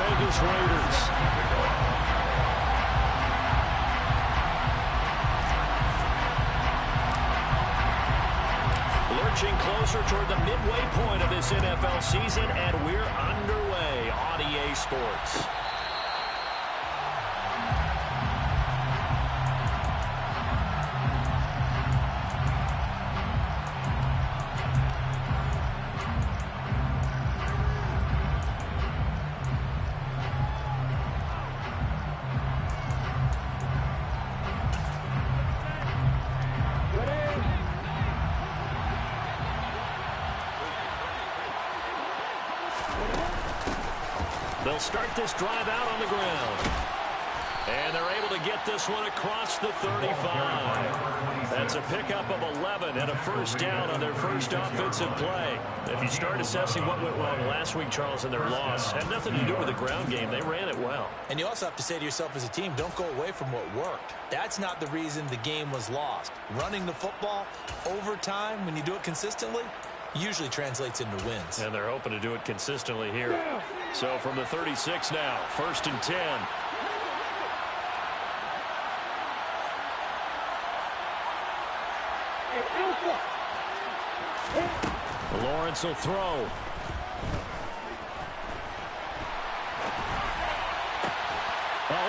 Vegas Raiders. Lurching closer toward the midway point of this NFL season, and we're underway on EA Sports. They'll start this drive out on the ground. And they're able to get this one across the 35. That's a pickup of 11 and a first down on their first offensive play. If you start assessing what went wrong last week, Charles, in their loss, had nothing to do with the ground game. They ran it well. And you also have to say to yourself as a team, don't go away from what worked. That's not the reason the game was lost. Running the football over time, when you do it consistently, usually translates into wins. And they're hoping to do it consistently here. So from the 36 now, 1st and 10. Lawrence will throw.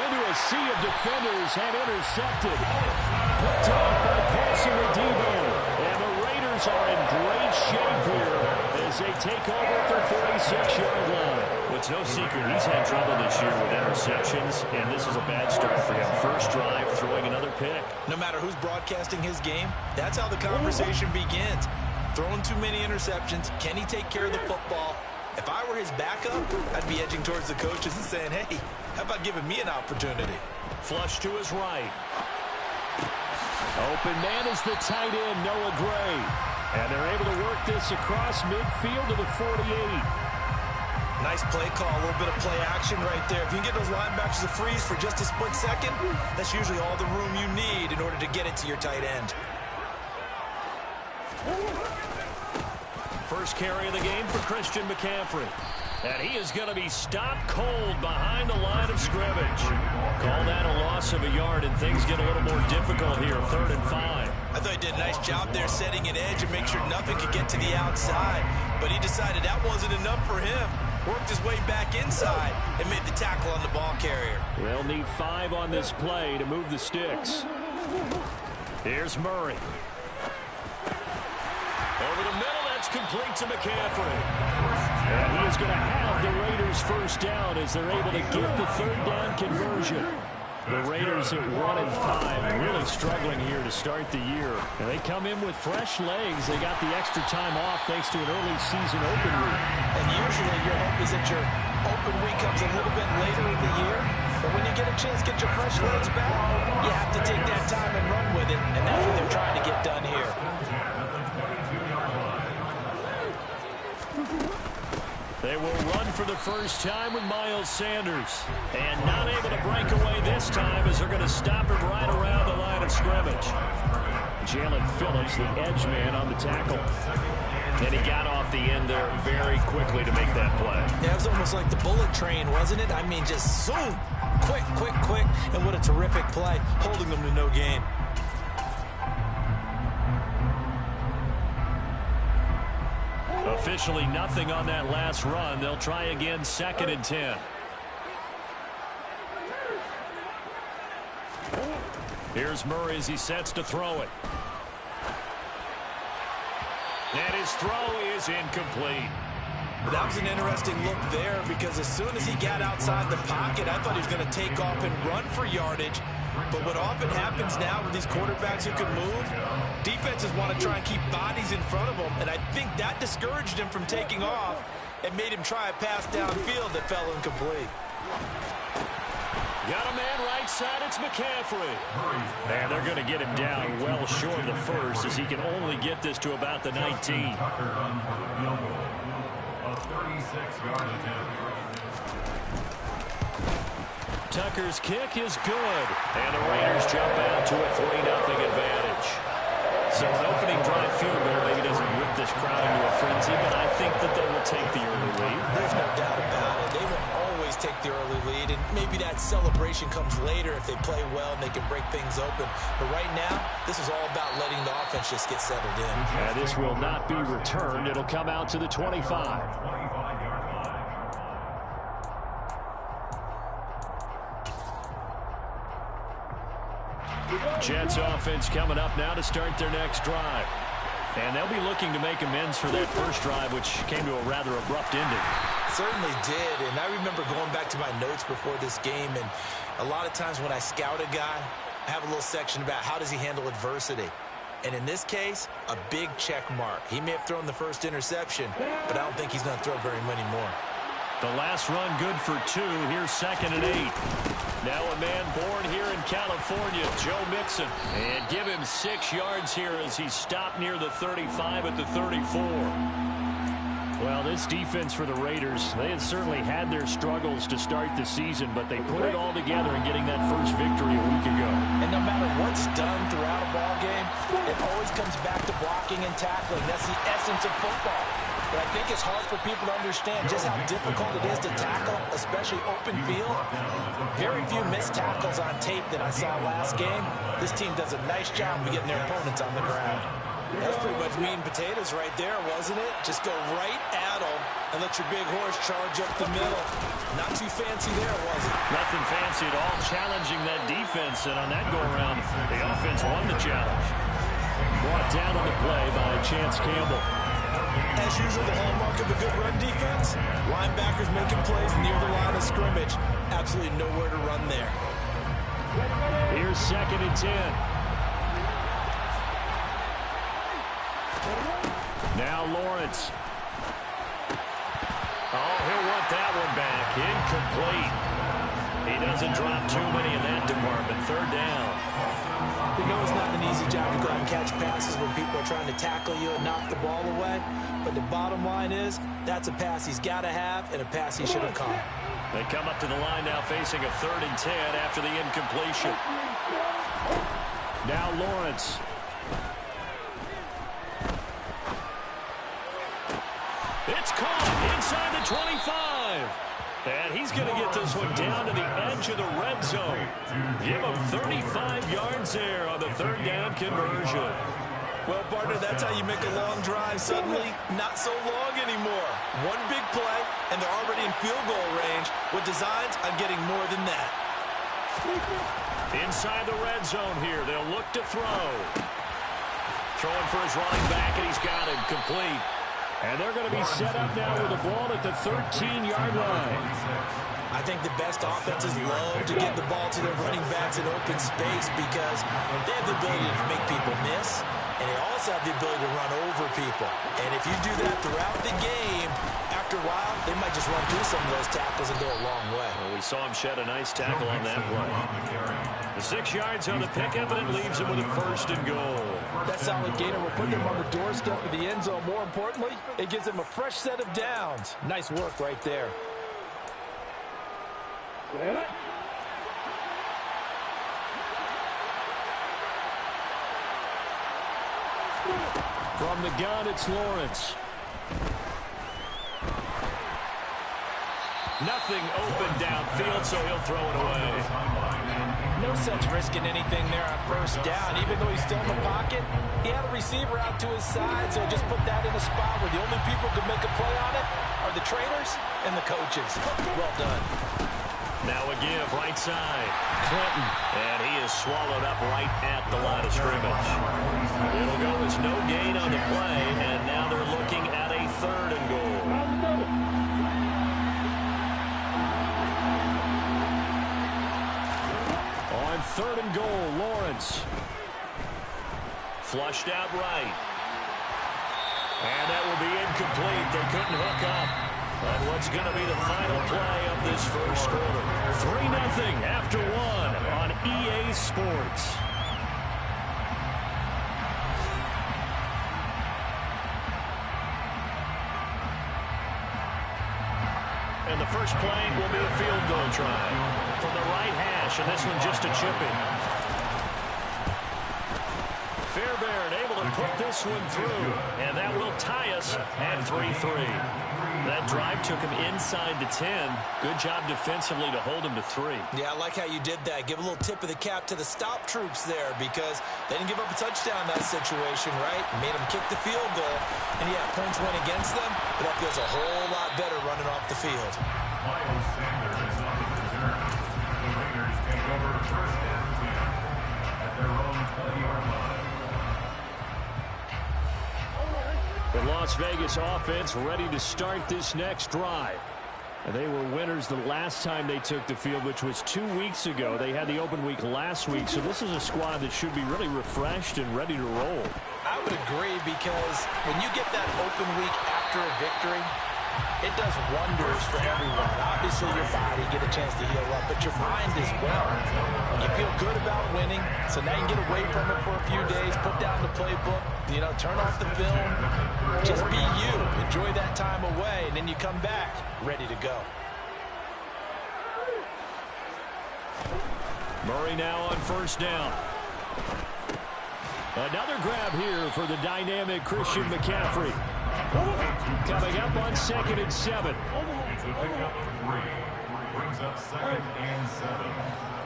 Into a sea of defenders and intercepted. Picked off by Paulson Adebo. And the Raiders are in great shape here as they take over at their 46-yard line. Well, it's no secret he's had trouble this year with interceptions, and this is a bad start for him. First drive, throwing another pick. No matter who's broadcasting his game, that's how the conversation begins. Throwing too many interceptions. Can he take care of the football? If I were his backup, I'd be edging towards the coaches and saying, hey, how about giving me an opportunity? Flush to his right. Open man is the tight end, Noah Gray. And they're able to work this across midfield to the 48. Nice play call, a little bit of play action right there. If you can get those linebackers to freeze for just a split second, that's usually all the room you need in order to get it to your tight end. First carry of the game for Christian McCaffrey. And he is going to be stopped cold behind the line of scrimmage. Call that a loss of a yard, and things get a little more difficult here, 3rd and 5. I thought he did a nice job there setting an edge and make sure nothing could get to the outside. But he decided that wasn't enough for him. Worked his way back inside and made the tackle on the ball carrier. They'll need 5 on this play to move the sticks. Here's Murray. Over the middle, that's complete to McCaffrey. And he is going to have the Raiders first down as they're able to get the 3rd down conversion. The Raiders at 1-5, really struggling here to start the year. And they come in with fresh legs. They got the extra time off thanks to an early season open week. And usually your hope is that your open week comes a little bit later in the year. But when you get a chance to get your fresh legs back, you have to take that time and run with it. And that's what they're trying to get done here. They will run for the first time with Miles Sanders. And not able to break away this time as they're going to stop him right around the line of scrimmage. Jalen Phillips, the edge man on the tackle. And he got off the end there very quickly to make that play. Yeah, it was almost like the bullet train, wasn't it? I mean, just zoom. Quick, quick, quick. And what a terrific play, holding them to no gain. Officially nothing on that last run. They'll try again, 2nd and 10. Here's Murray as he sets to throw it. And his throw is incomplete. That was an interesting look there because as soon as he got outside the pocket, I thought he was going to take off and run for yardage. But what often happens now with these quarterbacks who can move, defenses want to try and keep bodies in front of them, and I think that discouraged him from taking off and made him try a pass downfield that fell incomplete. Got a man right side, it's McCaffrey. And they're going to get him down well short of the first as he can only get this to about the 19. Tucker's kick is good. And the Raiders jump out to a 3-0 advantage. So an opening drive field goal maybe doesn't whip this crowd into a frenzy, but I think that they will take the early lead. There's no doubt about it. They will always take the early lead, and maybe that celebration comes later if they play well and they can break things open. But right now, this is all about letting the offense just get settled in. And this will not be returned. It'll come out to the 25. Jets offense coming up now to start their next drive. And they'll be looking to make amends for that first drive, which came to a rather abrupt ending. Certainly did, and I remember going back to my notes before this game, and a lot of times when I scout a guy, I have a little section about how does he handle adversity. And in this case, a big check mark. He may have thrown the first interception, but I don't think he's going to throw very many more. The last run good for 2. Here's 2nd and 8. Now a man born here in California, Joe Mixon. And give him 6 yards here as he stopped near the 35 at the 34. Well, this defense for the Raiders, they had certainly had their struggles to start the season, but they put it all together in getting that first victory a week ago. And no matter what's done throughout a ball game, it always comes back to blocking and tackling. That's the essence of football. But I think it's hard for people to understand just how difficult it is to tackle, especially open field. Very few missed tackles on tape that I saw last game. This team does a nice job of getting their opponents on the ground. That's pretty much meat and potatoes right there, wasn't it? Just go right at them and let your big horse charge up the middle. Not too fancy there, was it? Nothing fancy at all, challenging that defense. And on that go-around, the offense won the challenge. Brought down on the play by Chance Campbell. As usual, the hallmark of a good run defense, linebackers making plays near the line of scrimmage. Absolutely nowhere to run there. Here's 2nd and 10. Now Lawrence. Oh, he'll want that one back. Incomplete. He doesn't drop too many in that department. 3rd down. We know it's not an easy job to go out and catch passes when people are trying to tackle you and knock the ball away. But the bottom line is, that's a pass he's got to have and a pass he should have caught. They come up to the line now facing a 3rd and 10 after the incompletion. Now Lawrence. It's caught inside the 25. And he's going to get this one down to the edge of the red zone. Give him 35 yards there on the 3rd down conversion. Well, partner, that's how you make a long drive suddenly not so long anymore. One big play, and they're already in field goal range with designs on getting more than that. Inside the red zone here, they'll look to throw. Throwing for his running back, and he's got him complete. And they're going to be set up now with the ball at the 13-yard line. I think the best offenses love to get the ball to their running backs in open space because they have the ability to make people miss, and they also have the ability to run over people. And if you do that throughout the game, after a while, they might just run through some of those tackles and go a long way. Well, we saw him shed a nice tackle on that play. The 6 yards on the pickup, and it leaves him with a 1st and goal. That solid gainer will put them on the doorstep of the end zone. More importantly, it gives them a fresh set of downs. Nice work right there. From the gun, it's Lawrence. Nothing open downfield, so he'll throw it away. No sense risking anything there on 1st down. Even though he's still in the pocket, he had a receiver out to his side, so just put that in a spot where the only people who can make a play on it are the trainers and the coaches. Well done. Now a give, right side. Clinton, and he is swallowed up right at the line of scrimmage. It'll go as no gain on the play, and now they're looking at a 3rd and goal. On 3rd and goal, Lawrence. Flushed out right. And that will be incomplete. They couldn't hook up. And what's going to be the final play of this first quarter? 3-0 after 1 on EA Sports. And the first play will be a field goal try from the right hash, and this one just a chip-in. Fairbairn able to put this one through, and that will tie us at 3-3. That drive took him inside the 10. Good job defensively to hold him to 3. Yeah, I like how you did that. Give a little tip of the cap to the stop troops there because they didn't give up a touchdown in that situation, right? Made them kick the field goal. And, yeah, points went against them, but that feels a whole lot better running off the field. Miles Sanders is on the return. The Raiders take over first and 10 at their own 20-yard line. The Las Vegas offense ready to start this next drive. And they were winners the last time they took the field, which was 2 weeks ago. They had the open week last week, so this is a squad that should be really refreshed and ready to roll. I would agree because when you get that open week after a victory, it does wonders for everyone. Obviously, your body get a chance to heal up, but your mind as well. You feel good about winning, so now you can get away from it for a few days, put down the playbook, turn off the film, just be you. Enjoy that time away, and then you come back ready to go. Murray now on first down. Another grab here for the dynamic Christian McCaffrey. Coming up on 2nd and 7. It's a pickup of 3. Brings up 2nd and 7.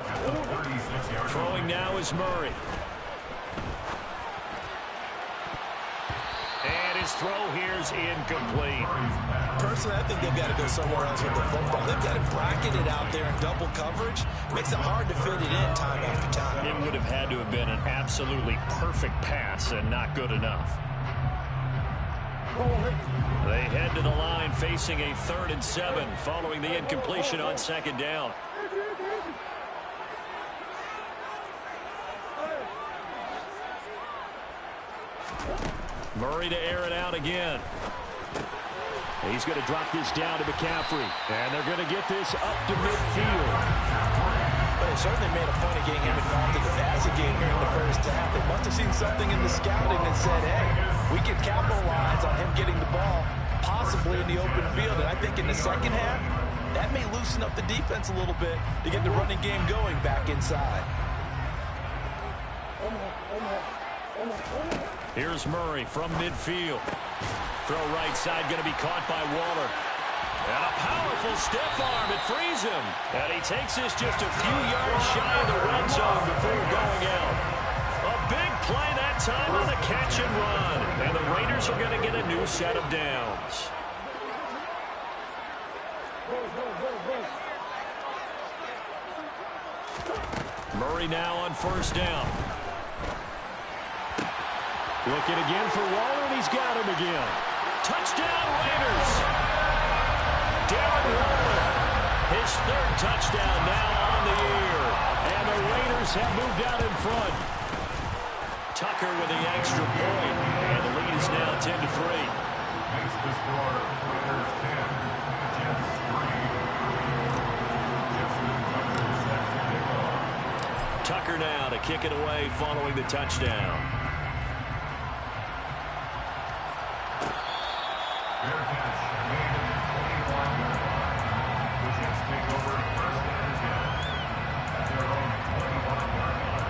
At the 36-yard line. Throwing now is Murray. And his throw here is incomplete. Personally, I think they've got to go somewhere else with the football. They've got to bracket it out there in double coverage. Makes it hard to fit it in time after time. It would have had to have been an absolutely perfect pass and not good enough. They head to the line facing a 3rd and 7 following the incompletion on 2nd down. Murray to air it out again. He's going to drop this down to McCaffrey. And they're going to get this up to midfield. But they certainly made a point of getting him involved in the passing game here in the first half. They must have seen something in the scouting that said, hey, we can capitalize on him getting the ball possibly in the open field. And I think in the second half, that may loosen up the defense a little bit to get the running game going back inside. Here's Murray from midfield. Throw right side, going to be caught by Waller. And a powerful stiff arm. It frees him. And he takes this just a few yards shy of the red zone before going out. A big play that time on the catch and run. And the Raiders are going to get a new set of downs. Murray now on first down. Looking again for Waller, and he's got him again. Touchdown, Raiders! Darren Waller, his 3rd touchdown now on the year. And the Raiders have moved out in front. Tucker with the extra point, and the lead is now 10-3. Makes the score Raiders 10, Jets 3. Tucker now to kick it away following the touchdown. Fair catch made at the 21-yard line. The Jets take over first and 10 at their own 21-yard line.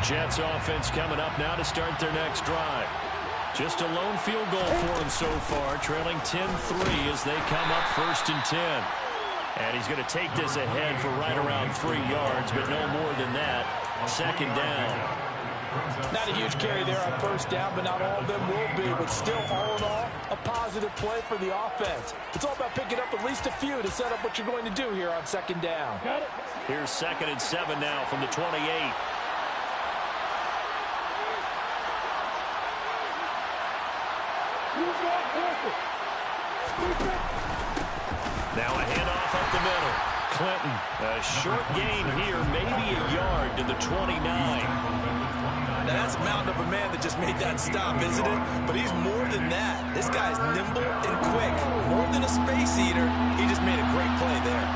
Jets offense coming up now to start their next drive. Just a lone field goal for them so far, trailing 10-3 as they come up 1st and 10. And he's going to take this ahead for right around 3 yards, but no more than that. 2nd down. Not a huge carry there on first down, but not all of them will be. But still, all in all, a positive play for the offense. It's all about picking up at least a few to set up what you're going to do here on 2nd down. Here's 2nd and 7 now from the 28. Now a handoff up the middle. Clinton, a short gain here, maybe a yard to the 29. Now that's a mountain of a man that just made that stop, isn't it? But he's more than that. This guy's nimble and quick. More than a space eater, he just made a great play there.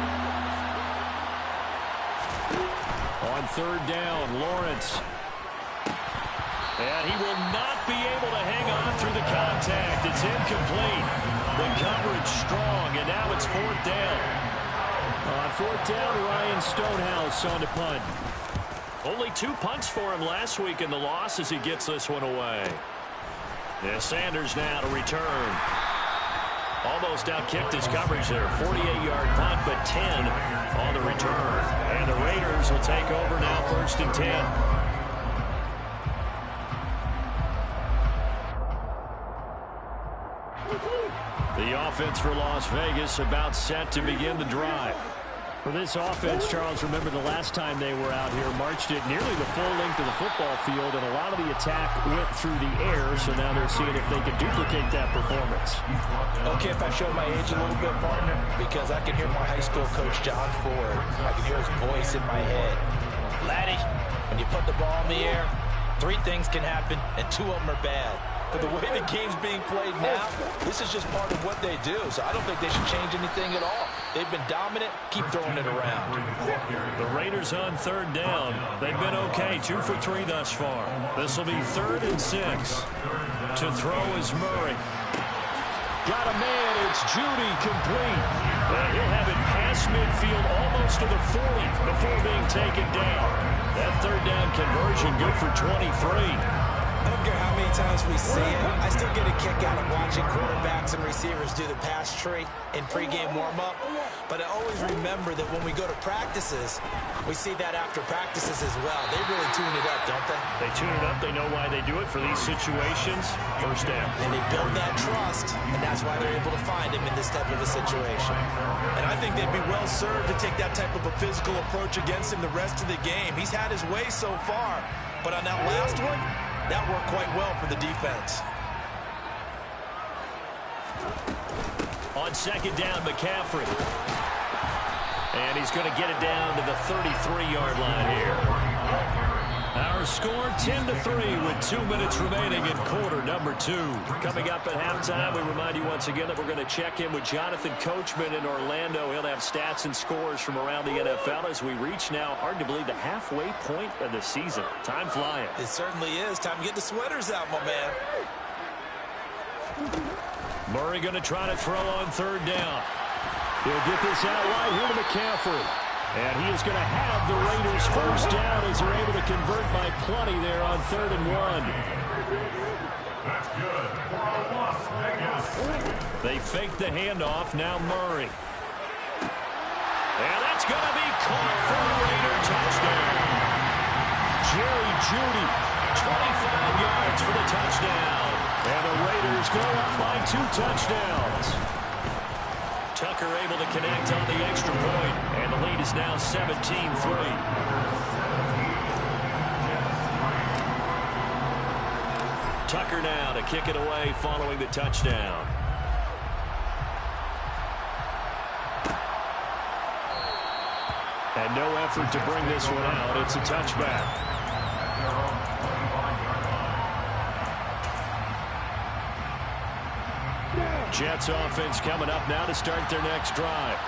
On 3rd down, Lawrence. And he will not be able to hang on through the contact. It's incomplete. The coverage strong, and now it's 4th down. On 4th down, Ryan Stonehouse on the punt. Only 2 punts for him last week in the loss as he gets this one away. Yeah, Sanders now to return. Almost outkicked his coverage there. 48-yard punt, but 10 on the return. And the Raiders will take over now, 1st and 10. The offense for Las Vegas about set to begin the drive. For this offense, Charles, remember the last time they were out here, marched it nearly the full length of the football field, and a lot of the attack went through the air, so now they're seeing if they can duplicate that performance. Okay, if I show my age a little bit, partner, because I can hear my high school coach, John Ford. I can hear his voice in my head. Laddie, when you put the ball in the air, 3 things can happen, and 2 of them are bad. But the way the game's being played now, this is just part of what they do. So I don't think they should change anything at all. They've been dominant. Keep throwing it around. The Raiders on 3rd down. They've been okay. 2 for 3 thus far. This will be 3rd and 6. To throw is Murray. Got a man. It's Judy complete. He'll have it past midfield almost to the 40 before being taken down. That 3rd down conversion good for 23. I don't care how many times we see it. I still get a kick out of watching quarterbacks and receivers do the pass tree in pregame warm-up. But I always remember that when we go to practices, we see that after practices as well. They really tune it up, don't they? They tune it up. They know why they do it for these situations. 1st down. And they build that trust, and that's why they're able to find him in this type of a situation. And I think they'd be well served to take that type of a physical approach against him the rest of the game. He's had his way so far, but on that last one, that worked quite well for the defense. On 2nd down, McCaffrey. And he's going to get it down to the 33-yard line here. Our score 10-3 with 2 minutes remaining in quarter number 2. Coming up at halftime, we remind you once again that we're going to check in with Jonathan Coachman in Orlando. He'll have stats and scores from around the NFL as we reach now, hard to believe, the halfway point of the season. Time flying. It certainly is. Time to get the sweaters out, my man. Murray going to try to throw on 3rd down. He'll get this out wide here to McCaffrey. And he is going to have the Raiders 1st down as they're able to convert by plenty there on 3rd and 1. That's good for a Las Vegas. They fake the handoff. Now Murray. And that's going to be caught for a Raider touchdown. Jerry Jeudy, 25 yards for the touchdown. And the Raiders go up by 2 touchdowns. Tucker able to connect on the extra point, and the lead is now 17-3. Tucker now to kick it away following the touchdown. And no effort to bring this one out. It's a touchback. Jets offense coming up now to start their next drive.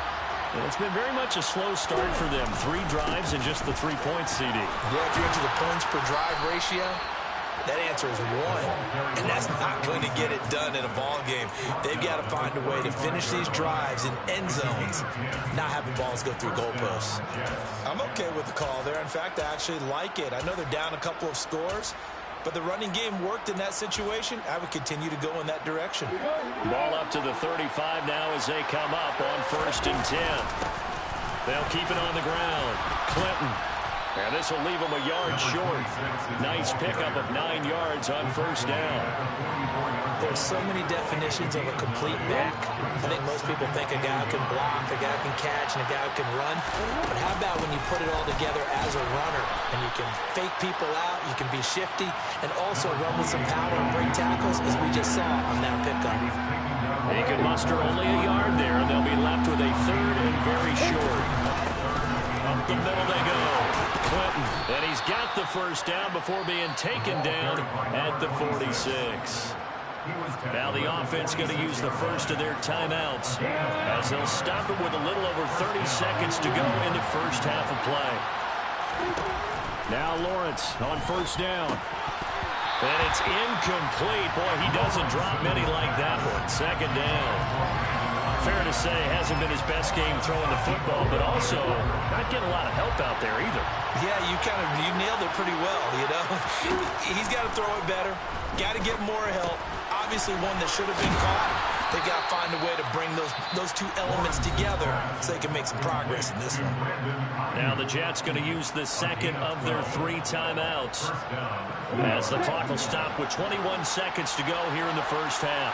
And it's been very much a slow start for them. 3 drives and just the 3 points, CD. Yeah, if you're into the points per drive ratio, that answer is 1. And that's not going to get it done in a ball game. They've got to find a way to finish these drives in end zones, not having balls go through goalposts. I'm okay with the call there. In fact, I actually like it. I know they're down a couple of scores, but the running game worked in that situation. I would continue to go in that direction. Ball up to the 35 now as they come up on 1st and 10. They'll keep it on the ground. Clinton. And this will leave them a yard short. Nice pickup of 9 yards on 1st down. There's so many definitions of a complete back. I think most people think a guy who can block, a guy who can catch, and a guy who can run. But how about when you put it all together as a runner, and you can fake people out, you can be shifty, and also run with some power and break tackles, as we just saw on that pickup. He can muster only a yard there, and they'll be left with a 3rd and very short. Up the middle they go. Clinton, and he's got the 1st down before being taken down at the 46. Now the offense going to use the first of their timeouts as they'll stop it with a little over 30 seconds to go in the first half of play. Now Lawrence on 1st down. And it's incomplete. Boy, he doesn't drop many like that one. 2nd down. Fair to say, hasn't been his best game throwing the football, but also not getting a lot of help out there either. Yeah, you nailed it pretty well, you know. He's got to throw it better. Got to get more help. Obviously one that should have been caught. They got to find a way to bring those two elements together so they can make some progress in this one. Now the Jets going to use the second of their 3 timeouts as the clock will stop with 21 seconds to go here in the first half.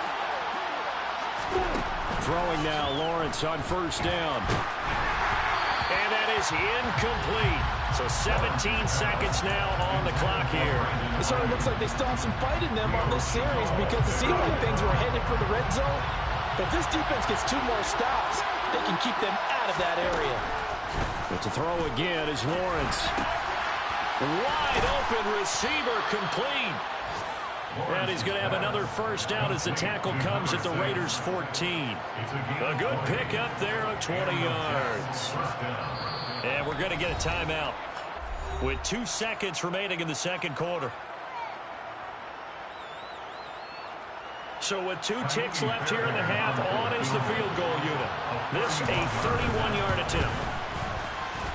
Throwing now, Lawrence on first down. And that is incomplete. So 17 seconds now on the clock here. It sort of looks like they still have some fight in them on this series because it seemed like things were headed for the red zone. But if this defense gets 2 more stops, they can keep them out of that area. But to throw again is Lawrence. Wide open receiver complete. And he's going to have another first down as the tackle comes at the Raiders' 14. A good pickup there of 20 yards. And we're going to get a timeout with 2 seconds remaining in the second quarter. So with 2 ticks left here in the half, on is the field goal unit. This a 31-yard attempt.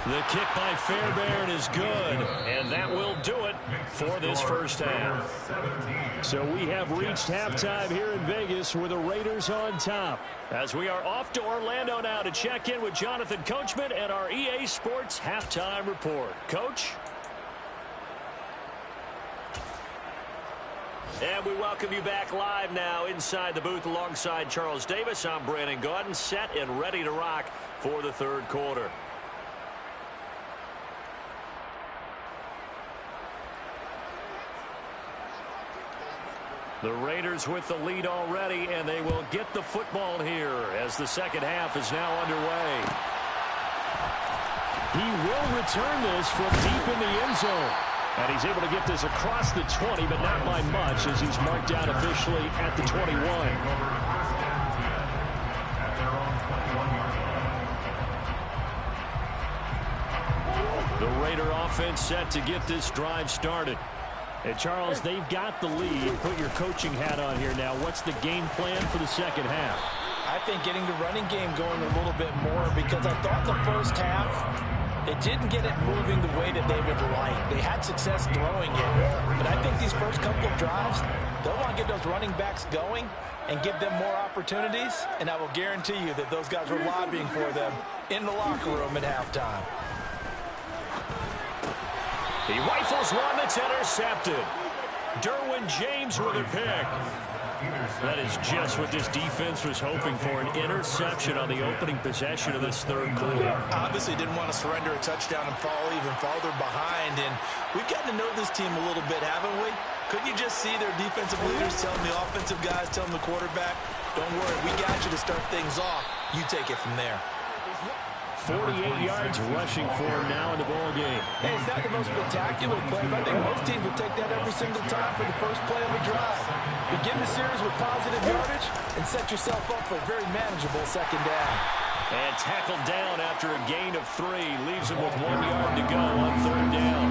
The kick by Fairbairn is good, and that will do it for this first half. So we have reached halftime here in Vegas with the Raiders on top. As we are off to Orlando now to check in with Jonathan Coachman and our EA Sports Halftime Report. Coach? And we welcome you back live now inside the booth alongside Charles Davis. I'm Brandon Gaudin, set and ready to rock for the third quarter. The Raiders with the lead already, and they will get the football here as the second half is now underway. He will return this from deep in the end zone. And he's able to get this across the 20, but not by much as he's marked down officially at the 21. The Raider offense set to get this drive started. And Charles, they've got the lead. Put your coaching hat on here now. What's the game plan for the second half? I think getting the running game going a little bit more because I thought the first half, it didn't get it moving the way that they would like. They had success throwing it. But I think these first couple of drives, they'll want to get those running backs going and give them more opportunities. And I will guarantee you that those guys were lobbying for them in the locker room at halftime. He rifles one that's intercepted. Derwin James with a pick. That is just what this defense was hoping for, an interception on the opening possession of this third quarter. Obviously didn't want to surrender a touchdown and fall even farther behind. And we've gotten to know this team a little bit, haven't we? Couldn't you just see their defensive leaders telling the offensive guys, telling the quarterback, don't worry, we got you to start things off. You take it from there. 48 yards rushing for him now in the ball game. Hey, it's not the most spectacular play, but I think most teams would take that every single time for the first play of a drive. Begin the series with positive yardage and set yourself up for a very manageable second down. And tackled down after a gain of 3. Leaves him with 1 yard to go on third down.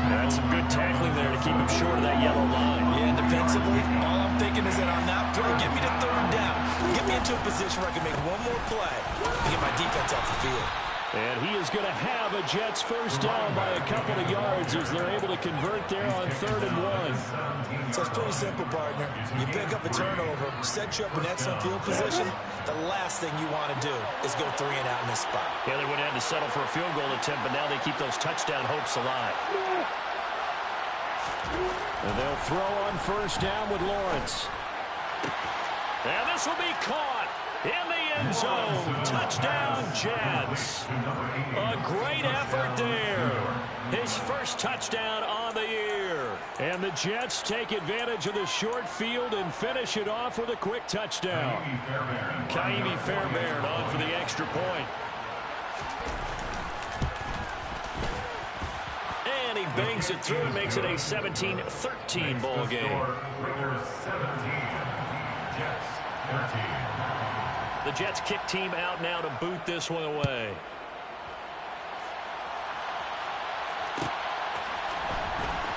That's some good tackling there to keep him short of that yellow line. Yeah, defensively, all I'm thinking is that on that play, get me to third down. Get me into a position where I can make one more play to get my defense off the field. And he is going to have a Jets first down by a couple of yards as they're able to convert there on 3rd and 1. So it's pretty simple, partner. You pick up a turnover, set you up in excellent field position. The last thing you want to do is go 3 and out in this spot. Yeah, they would have had to settle for a field goal attempt, but now they keep those touchdown hopes alive. And they'll throw on first down with Lawrence. And this will be caught in the end zone. Touchdown, Jets. A great effort there. His first touchdown on the year. And the Jets take advantage of the short field and finish it off with a quick touchdown. Kaimi Fairbairn on for the extra point. And he bangs it through and makes it a 17-13 ball game. The Jets kick team out now to boot this one away.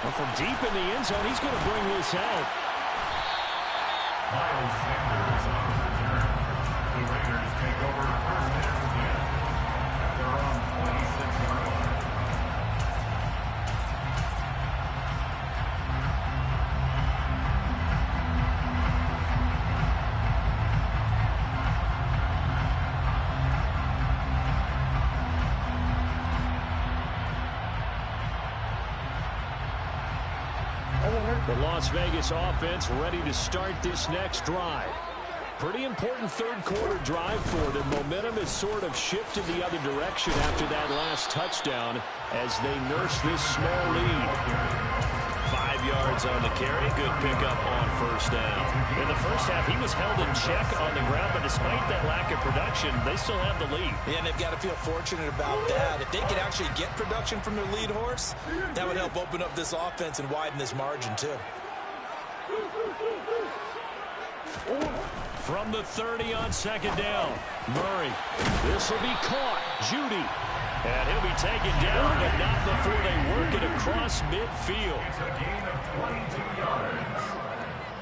Well, from deep in the end zone, he's going to bring this out. Miles Sanders on the return. The Raiders take over first down again at their own 26-yard line. The Las Vegas offense ready to start this next drive. Pretty important third quarter drive for them. Momentum has sort of shifted the other direction after that last touchdown as they nurse this small lead. 5 yards on the carry. Good pickup on first down. In the first half, he was held in check on the ground, but despite that lack of production, they still have the lead. Yeah, and they've got to feel fortunate about that. If they could actually get production from their lead horse, that would help open up this offense and widen this margin too. From the 30 on second down, Murray. This will be caught. Judy. And he'll be taken down, but not before they work it across midfield. It's a gain of 22 yards.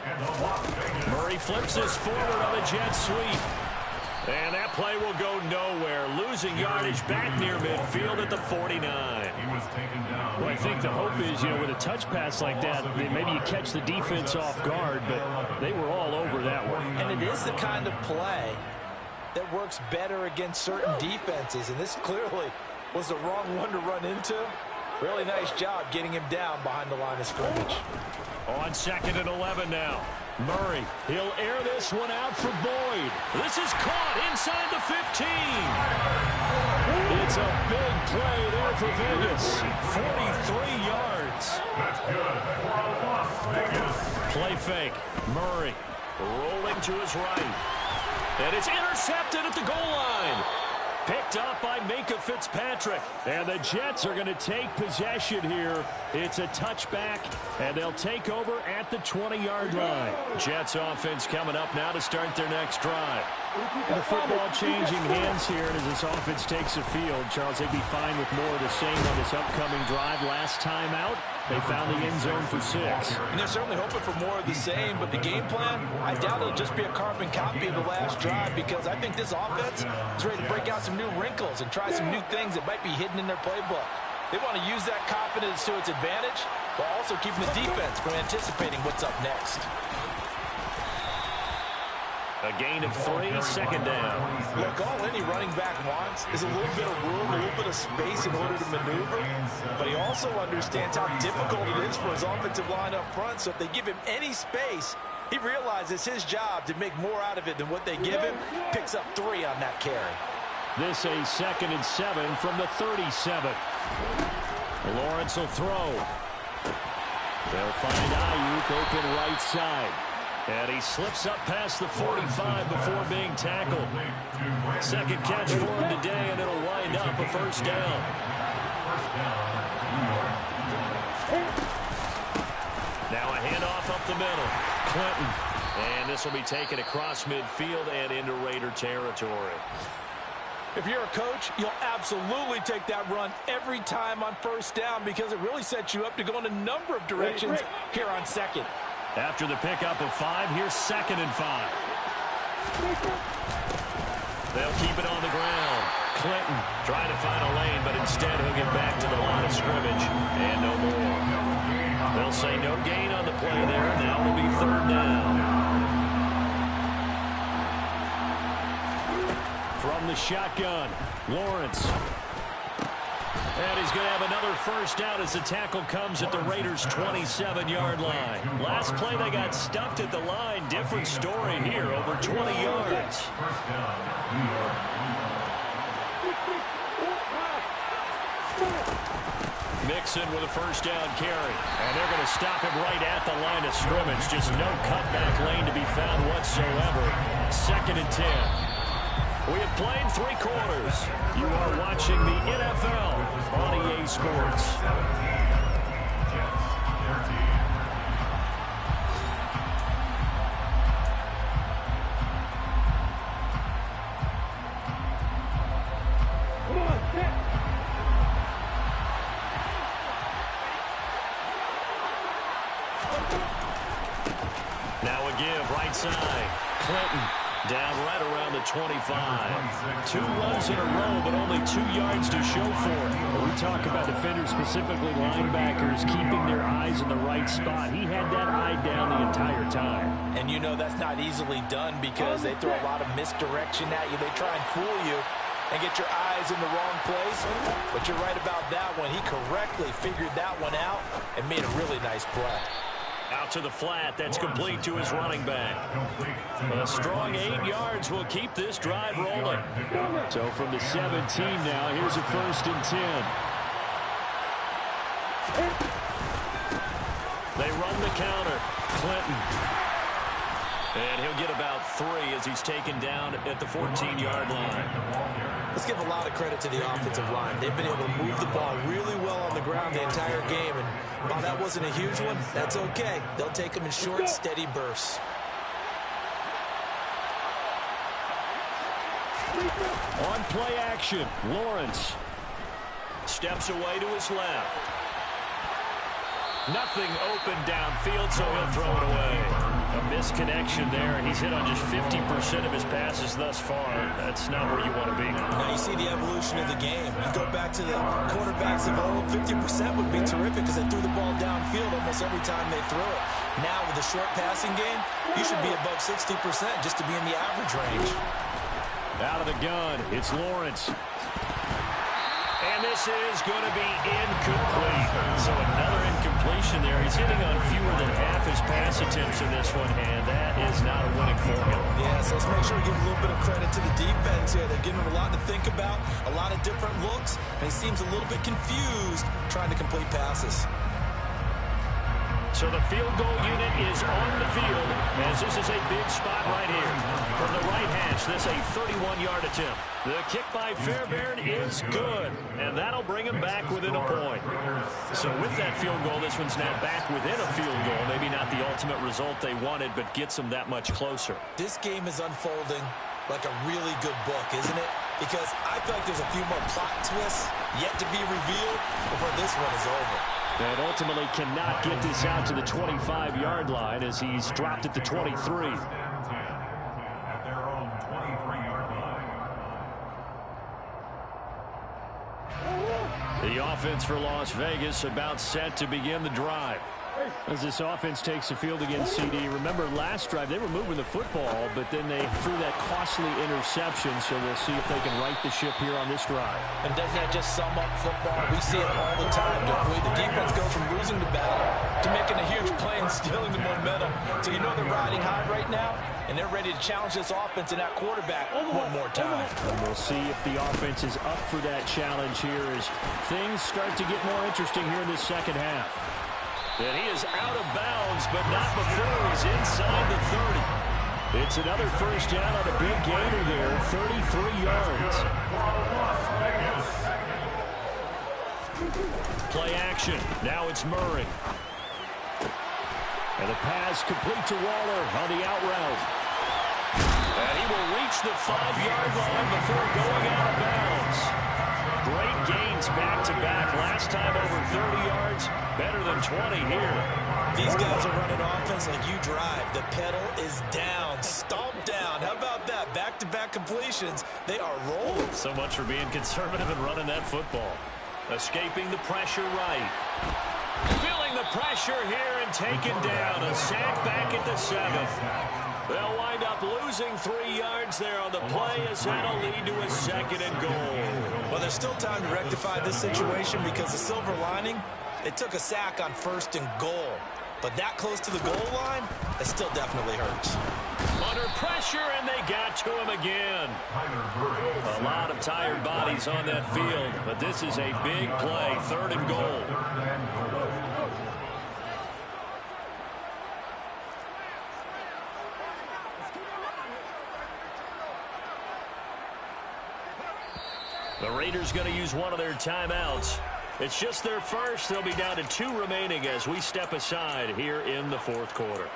And the Las Vegas. Murray flips this forward on a jet sweep. And that play will go nowhere. Losing yardage back near midfield at the 49. He was taken down. Well, I think the hope is, with a touch pass like that, maybe you catch the defense off guard, but they were all over that one. And it is the kind of play that works better against certain defenses, and this clearly was the wrong one to run into. Really nice job getting him down behind the line of scrimmage. On 2nd and 11 now. Murray, he'll air this one out for Boyd. This is caught inside the 15. It's a big play there for Vegas. 43 yards. That's good for Las Vegas. Play fake. Murray rolling to his right. And it's intercepted at the goal line. Picked up by Minkah Fitzpatrick. And the Jets are going to take possession here. It's a touchback, and they'll take over at the 20-yard line. Jets offense coming up now to start their next drive. The football changing hands here, and as this offense takes the field, Charles, they'd be fine with more of the same on this upcoming drive. Last time out, they found the end zone for 6. And they're certainly hoping for more of the same, but the game plan, I doubt it'll just be a carbon copy of the last drive, because I think this offense is ready to break out some new wrinkles and try some new things that might be hidden in their playbook. They want to use that confidence to its advantage while also keeping the defense from anticipating what's up next. A gain of 3, second down. Look, all any running back wants is a little bit of room, a little bit of space in order to maneuver, but he also understands how difficult it is for his offensive line up front, so if they give him any space, he realizes his job to make more out of it than what they give him. Picks up 3 on that carry. This a 2nd and 7 from the 37. Lawrence will throw. They'll find Ayuk open right side. And he slips up past the 45 before being tackled. Second catch for him today, and it'll wind up a first down. Now a handoff up the middle. Clinton. And this will be taken across midfield and into Raider territory. If you're a coach, you'll absolutely take that run every time on first down, because it really sets you up to go in a number of directions here on second. After the pickup of 5, here's 2nd and 5. They'll keep it on the ground. Clinton trying to find a lane, but instead he'll get back to the line of scrimmage. And no more. They'll say no gain on the play there. Now it'll be 3rd down. From the shotgun, Lawrence. And he's going to have another first down as the tackle comes at the Raiders' 27-yard line. Last play they got stuffed at the line. Different story here, over 20 yards. Mixon with a first down carry. And they're going to stop him right at the line of scrimmage. Just no cutback lane to be found whatsoever. 2nd and 10. We have played 3 quarters. You are watching the NFL on EA Sports. Now a give right side. Clinton. Down right around the 25. 2 runs in a row, but only 2 yards to show for it. When we talk about defenders, specifically linebackers, keeping their eyes in the right spot. He had that eye down the entire time. And that's not easily done, because they throw a lot of misdirection at you. They try and fool you and get your eyes in the wrong place. But you're right about that one. He correctly figured that one out and made a really nice play. Out to the flat. That's complete to his running back. A strong 8 yards will keep this drive rolling. So from the 17 now, here's a 1st and 10. They run the counter. Clinton. And he'll get about 3 as he's taken down at the 14-yard line. Let's give a lot of credit to the offensive line. They've been able to move the ball really well on the ground the entire game. And while that wasn't a huge one, that's okay. They'll take them in short, steady bursts. On play action, Lawrence steps away to his left. Nothing open downfield, so he'll throw it away. A misconnection there, and he's hit on just 50% of his passes thus far. That's not where you want to be. Now you see the evolution of the game. You go back to the quarterbacks of old, 50% would be terrific because they threw the ball downfield almost every time they threw it. Now with the short passing game, you should be above 60% just to be in the average range. Out of the gun, it's Lawrence. And this is going to be incomplete. So another incompletion there. He's hitting on fewer than half his pass attempts in this one, and that is not a winning formula. Yeah, so let's make sure we give a little bit of credit to the defense here. They're giving him a lot to think about, a lot of different looks, and he seems a little bit confused trying to complete passes. So the field goal unit is on the field as this is a big spot right here. From the right hash, this a 31-yard attempt. The kick by Fairbairn is good, and that'll bring him back within a point. So with that field goal, this one's now back within a field goal. Maybe not the ultimate result they wanted, but gets them that much closer. This game is unfolding like a really good book, isn't it? Because I feel like there's a few more plot twists yet to be revealed before this one is over. And ultimately cannot get this out to the 25-yard line as he's dropped at the 23. At their own 23-yard line. The offense for Las Vegas about set to begin the drive. As this offense takes the field against CD. Remember last drive they were moving the football, but then they threw that costly interception, so we'll see if they can right the ship here on this drive. And doesn't that just sum up football? We see it all the time, don't we? The defense goes from losing the battle to making a huge play and stealing the momentum. So you know they're riding high right now, and they're ready to challenge this offense and that quarterback one more time. And we'll see if the offense is up for that challenge here as things start to get more interesting here in this second half. And he is out of bounds, but not before he's inside the 30. It's another first down on a big gainer there, 33 yards. Play action. Now it's Murray. And the pass complete to Waller on the out route. And he will reach the 5-yard line before going out of bounds. Great gains back-to-back. Last time over 30 yards, better than 20 here. These guys are running offense like you drive. The pedal is down, stomped down. How about that? Back-to-back completions. They are rolling. So much for being conservative and running that football. Escaping the pressure right. Feeling the pressure here and taken down. A sack back at the 7. They'll wind up losing 3 yards there on the play as that'll lead to a 2nd and goal. Well, there's still time to rectify this situation because the silver lining, they took a sack on 1st and goal. But that close to the goal line, it still definitely hurts. Under pressure, and they got to him again. A lot of tired bodies on that field, but this is a big play, 3rd and goal. The Raiders going to use one of their timeouts. It's just their first. They'll be down to 2 remaining as we step aside here in the 4th quarter.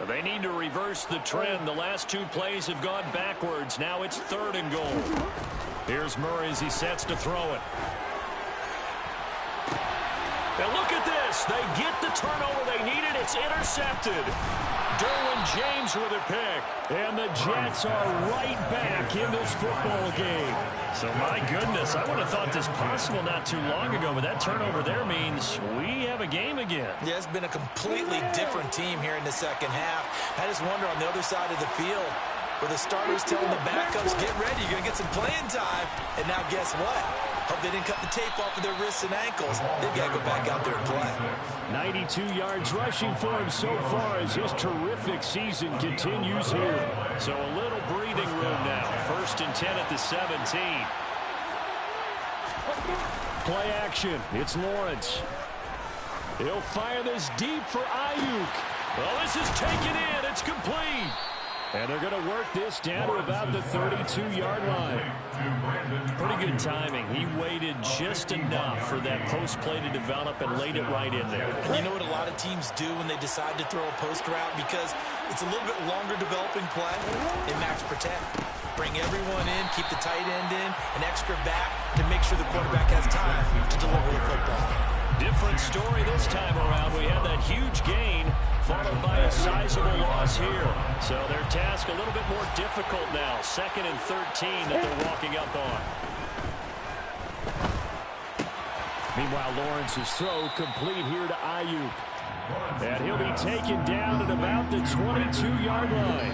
They need to reverse the trend. The last 2 plays have gone backwards. Now it's 3rd and goal. Here's Murray as he sets to throw it. And look at this. They get the turnover they needed. It's intercepted. Derwin James with a pick. And the Jets are right back in this football game. So, my goodness, I would have thought this possible not too long ago, but that turnover there means we have a game again. Yeah, it's been a completely different team here in the second half. I just wonder on the other side of the field, where the starters telling the backups, get ready, you're going to get some playing time. And now guess what? Hope they didn't cut the tape off of their wrists and ankles. They've got to go back out there and play. 92 yards rushing for him so far as his terrific season continues here. So a little breathing room now. 1st and 10 at the 17. Play action. It's Lawrence. He'll fire this deep for Ayuk. Well, this is taken in. It's complete. And they're going to work this down to about the 32-yard line. Pretty good timing. He waited just enough for that post play to develop and laid it right in there. And you know what a lot of teams do when they decide to throw a post route? Because it's a little bit longer developing play. They max protect. Bring everyone in, keep the tight end in, an extra back to make sure the quarterback has time to deliver the football. Different story this time around. We had that huge gain followed by a sizable loss here. So their task a little bit more difficult now. 2nd and 13 that they're walking up on. Meanwhile, Lawrence's throw complete here to Ayuk. And he'll be taken down at about the 22-yard line.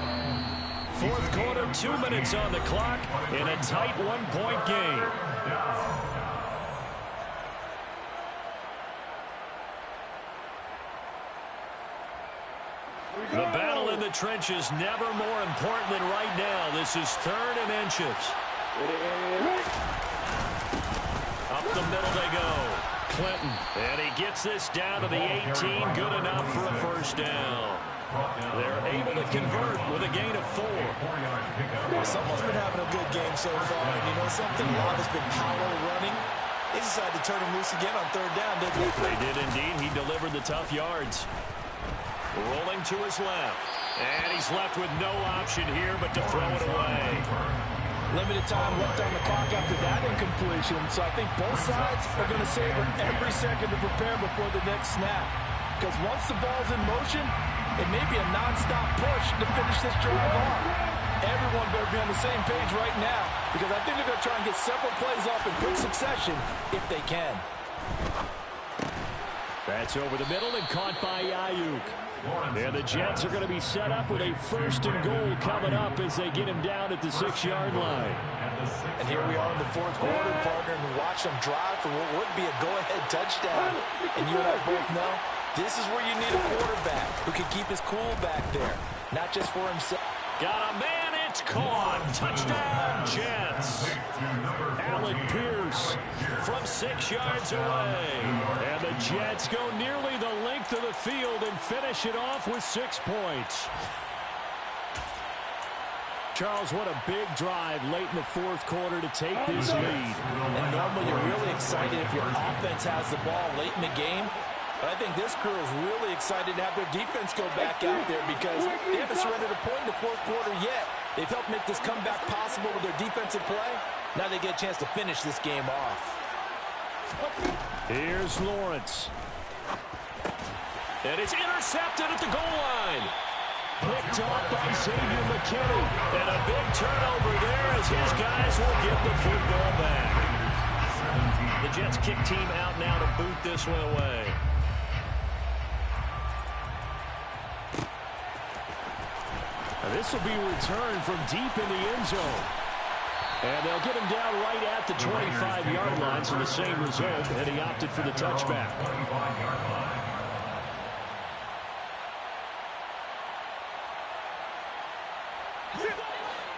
4th quarter, 2 minutes on the clock in a tight 1-point game. The battle in the trenches never more important than right now. This is 3rd and inches. Up the middle they go. Clinton. And he gets this down to the 18. Good enough for a 1st down. They're able to convert with a gain of 4. Someone's been having a good game so far. And you know something? Love has been power running. They decided to turn him loose again on 3rd down, didn't they? They did indeed. He delivered the tough yards. Rolling to his left. And he's left with no option here but to throw it away. Limited time left on the clock after that incompletion. So I think both sides are going to savor every second to prepare before the next snap. Because once the ball's in motion, it may be a non-stop push to finish this drive off. Everyone better be on the same page right now, because I think they're going to try and get several plays off in quick succession if they can. That's over the middle and caught by Ayuk. And the Jets are going to be set up with a 1st and goal coming up as they get him down at the 6-yard line. And here we are in the 4th quarter, partner, and watch them drive for what would be a go-ahead touchdown. And you and I both know this is where you need a quarterback who can keep his cool back there, not just for himself. Got a man, it's caught. Touchdown, Jets. Alec Pierce from 6 yards away. And the Jets go nearly the length of the field and finish it off with 6 points. Charles, what a big drive late in the 4th quarter to take this lead. And normally you're really excited if your offense has the ball late in the game. But I think this crew is really excited to have their defense go back out there because they haven't surrendered a point in the 4th quarter yet. They've helped make this comeback possible with their defensive play. Now they get a chance to finish this game off. Here's Lawrence. And it's intercepted at the goal line. Picked off by Xavier McKinney. And a big turnover there as his guys will get the football back. The Jets kick team out now to boot this one away. This will be returned from deep in the end zone. And they'll get him down right at the 25-yard line, so the same result, and he opted for the touchback.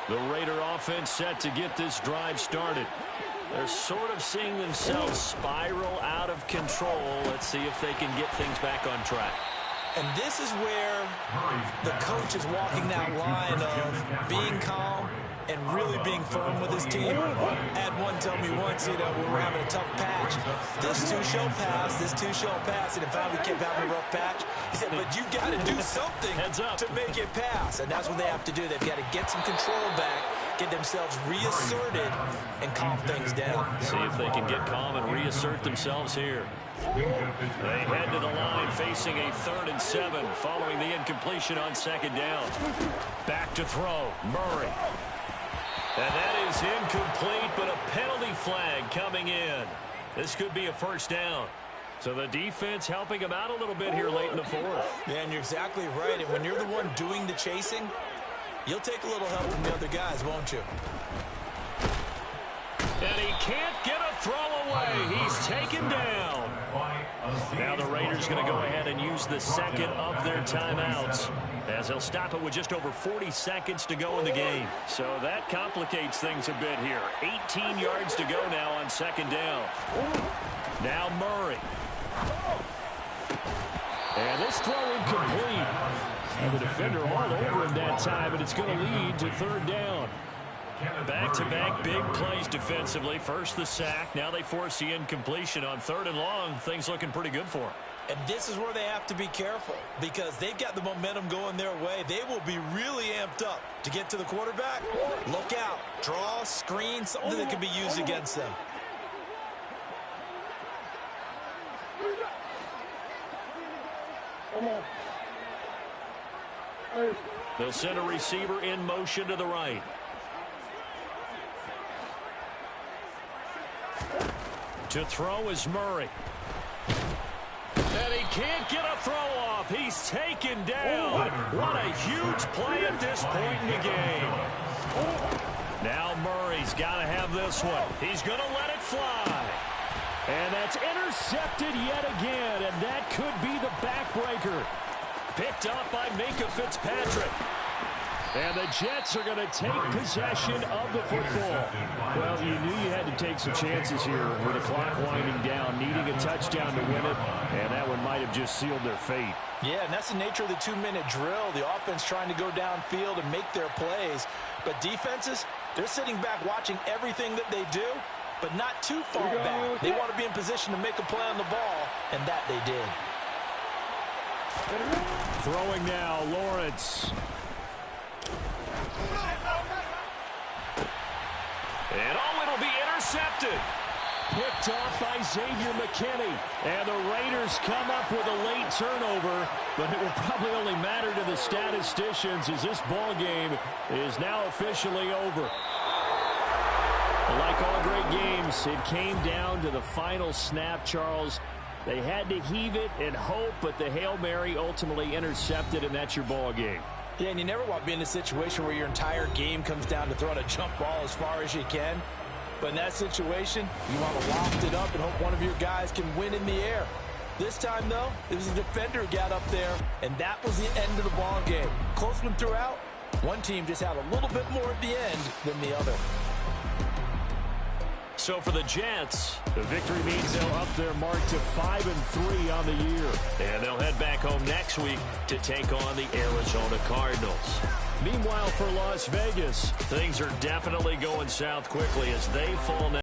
The Raider offense set to get this drive started. They're sort of seeing themselves spiral out of control. Let's see if they can get things back on track. And this is where the coach is walking that line of being calm and really being firm with his team. I had one tell me once, you know, when we were having a tough patch, this two shall pass, and in fact we kept having a rough patch. He said, but you got to do something to make it pass. And that's what they have to do. They've got to get some control back, get themselves reasserted and calm things down. See if they can get calm and reassert themselves here. They head to the line facing a 3rd and 7 following the incompletion on 2nd down. Back to throw. Murray. And that is incomplete, but a penalty flag coming in. This could be a 1st down. So the defense helping him out a little bit here late in the 4th. Yeah, and you're exactly right. And when you're the one doing the chasing, you'll take a little help from the other guys, won't you? And he can't get a throw away. He's taken down. Now the Raiders going to go ahead and use the 2nd of their timeouts, as they'll stop it with just over 40 seconds to go in the game. So that complicates things a bit here. 18 yards to go now on 2nd down. Now Murray. And this throw incomplete. And the defender all over him that time, and it's going to lead to 3rd down. Back-to-back big plays defensively. First the sack. Now they force the incompletion on 3rd and long. Things looking pretty good for them. And this is where they have to be careful, because they've got the momentum going their way. They will be really amped up to get to the quarterback. Look out. Draw, screen, something that can be used against them. They'll send a receiver in motion to the right. To throw is Murray. And he can't get a throw off. He's taken down. What a huge play at this point in the game. Now Murray's got to have this one. He's going to let it fly. And that's intercepted yet again, and that could be the backbreaker. Picked up by Minka Fitzpatrick. And the Jets are going to take possession of the football. Well, you knew you had to take some chances here with the clock winding down, needing a touchdown to win it, and that one might have just sealed their fate. Yeah, and that's the nature of the 2-minute drill. The offense trying to go downfield and make their plays. But defenses, they're sitting back watching everything that they do, but not too far back. They want to be in position to make a play on the ball, and that they did. Throwing now, Lawrence. And it'll be intercepted. Picked off by Xavier McKinney. And the Raiders come up with a late turnover, but it will probably only matter to the statisticians as this ball game is now officially over. Like all great games, it came down to the final snap, Charles. They had to heave it and hope, but the Hail Mary ultimately intercepted, and that's your ball game. Yeah, and you never want to be in a situation where your entire game comes down to throwing a jump ball as far as you can. But in that situation, you want to loft it up and hope one of your guys can win in the air. This time, though, it was a defender who got up there, and that was the end of the ball game. Close one throughout. One team just had a little bit more at the end than the other. So for the Jets, the victory means they'll up their mark to 5-3 on the year. And they'll head back home next week to take on the Arizona Cardinals. Meanwhile, for Las Vegas, things are definitely going south quickly as they fall now.